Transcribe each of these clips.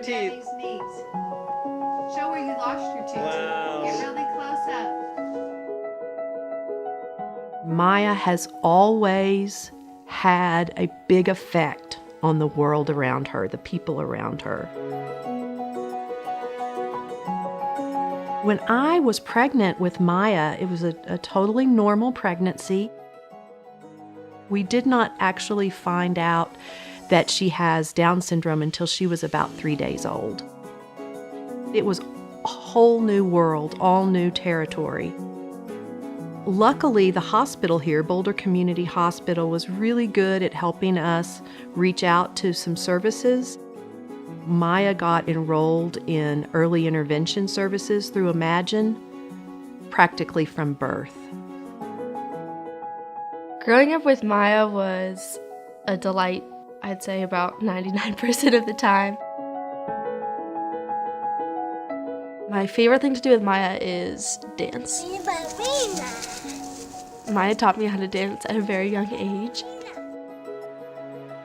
teeth. Show where you lost your two Wow. teeth. Get really close up. Miah has always had a big effect on the world around her, the people around her. When I was pregnant with Miah, it was a totally normal pregnancy. We did not actually find out that she has Down syndrome until she was about 3 days old. It was a whole new world, all new territory. Luckily, the hospital here, Boulder Community Hospital, was really good at helping us reach out to some services. Miah got enrolled in early intervention services through Imagine, practically from birth. Growing up with Miah was a delight, I'd say about 99% of the time. My favorite thing to do with Miah is dance. Miah taught me how to dance at a very young age.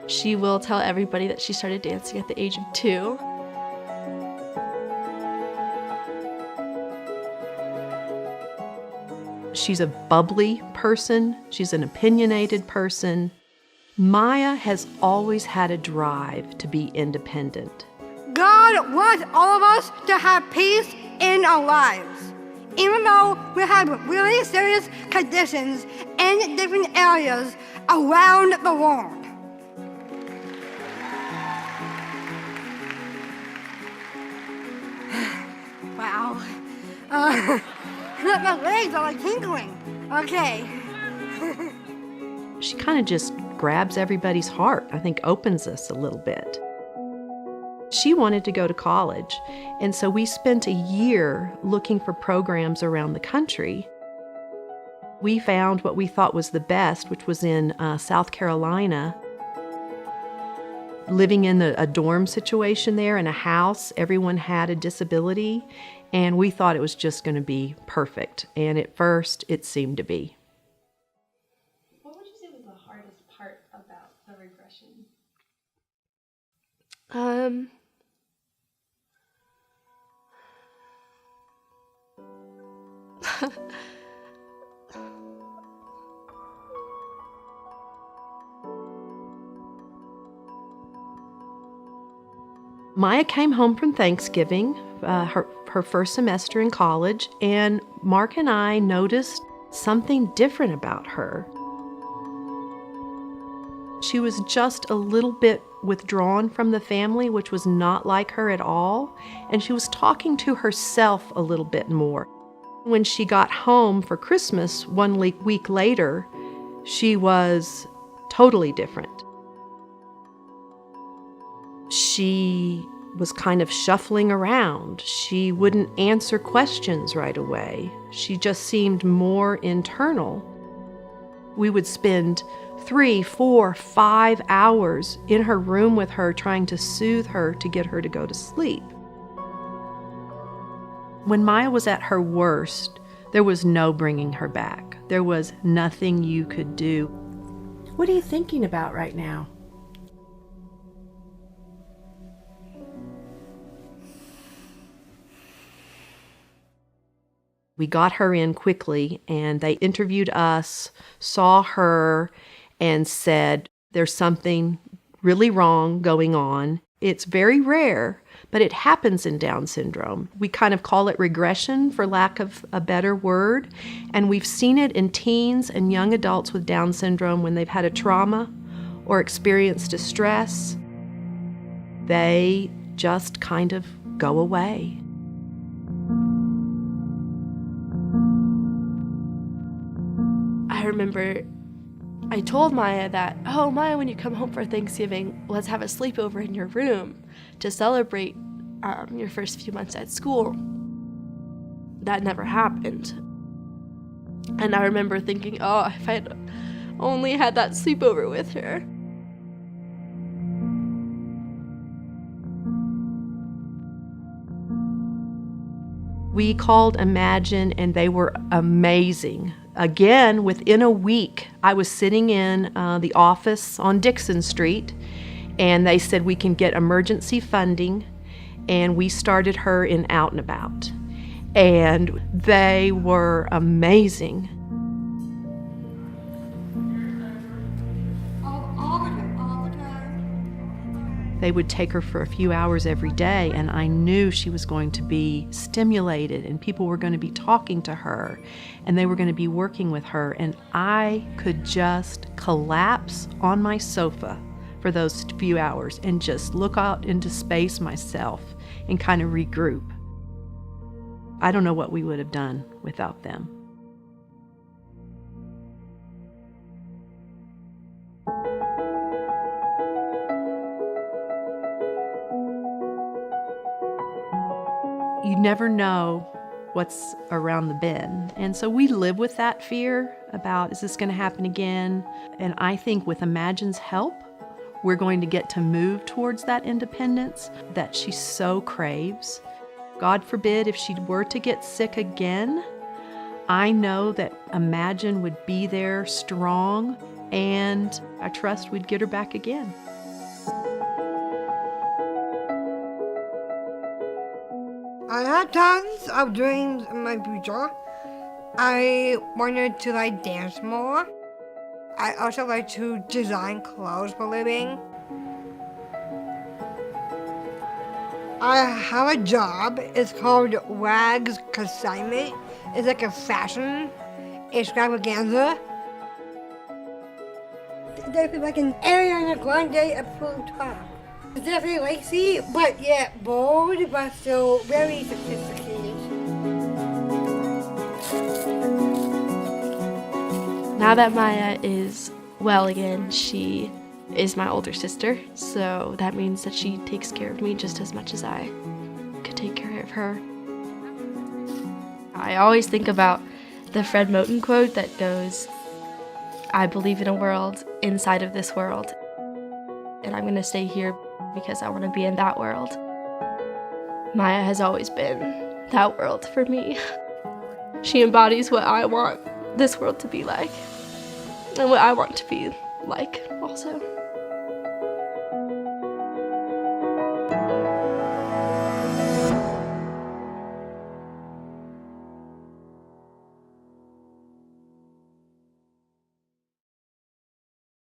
She will tell everybody that she started dancing at the age of 2. She's a bubbly person. She's an opinionated person. Miah has always had a drive to be independent. God wants all of us to have peace in our lives. Even though we have really serious conditions in different areas around the world. Wow. My legs are like tingling. Okay. She kind of just grabs everybody's heart, I think opens us a little bit. She wanted to go to college, and so we spent a year looking for programs around the country. We found what we thought was the best, which was in South Carolina. Living in a dorm situation there in a house, everyone had a disability, and we thought it was just going to be perfect. And at first, it seemed to be. What would you say was the hardest part about the regression? Miah came home from Thanksgiving, her first semester in college, and Mark and I noticed something different about her. She was just a little bit withdrawn from the family, which was not like her at all, and she was talking to herself a little bit more. When she got home for Christmas 1 week later, she was totally different. She was kind of shuffling around. She wouldn't answer questions right away. She just seemed more internal. We would spend 3, 4, 5 hours in her room with her trying to soothe her to get her to go to sleep. When Miah was at her worst, there was no bringing her back. There was nothing you could do. What are you thinking about right now? We got her in quickly, and they interviewed us, saw her, and said, there's something really wrong going on. It's very rare, but it happens in Down syndrome. We kind of call it regression, for lack of a better word, and we've seen it in teens and young adults with Down syndrome when they've had a trauma or experienced distress. They just kind of go away. I remember I told Miah that, oh, Miah, when you come home for Thanksgiving, let's have a sleepover in your room to celebrate your first few months at school. That never happened. And I remember thinking, oh, if I'd only had that sleepover with her. We called Imagine, and they were amazing. Again, within a week, I was sitting in the office on Dixon Street, and they said we can get emergency funding, and we started her in Out and About. And they were amazing. All the time. They would take her for a few hours every day, and I knew she was going to be stimulated, and people were going to be talking to her, and they were going to be working with her, and I could just collapse on my sofa for those few hours and just look out into space myself and kind of regroup. I don't know what we would have done without them. You never know what's around the bend. And so we live with that fear about, is this going to happen again? And I think with Imagine's help, we're going to get to move towards that independence that she so craves. God forbid if she were to get sick again, I know that Imagine would be there strong, and I trust we'd get her back again. I had tons of dreams in my future. I wanted to dance more. I also like to design clothes for a living. I have a job. It's called Rags Consignment. It's like a fashion extravaganza. It's definitely like an Ariana Grande approved top. It's definitely lacy, but yet bold, but still very sophisticated. Now that Miah is well again, she is my older sister, so that means that she takes care of me just as much as I could take care of her. I always think about the Fred Moten quote that goes, "I believe in a world inside of this world, and I'm going to stay here because I want to be in that world." Miah has always been that world for me. She embodies what I want this world to be like, and what I want to be like also.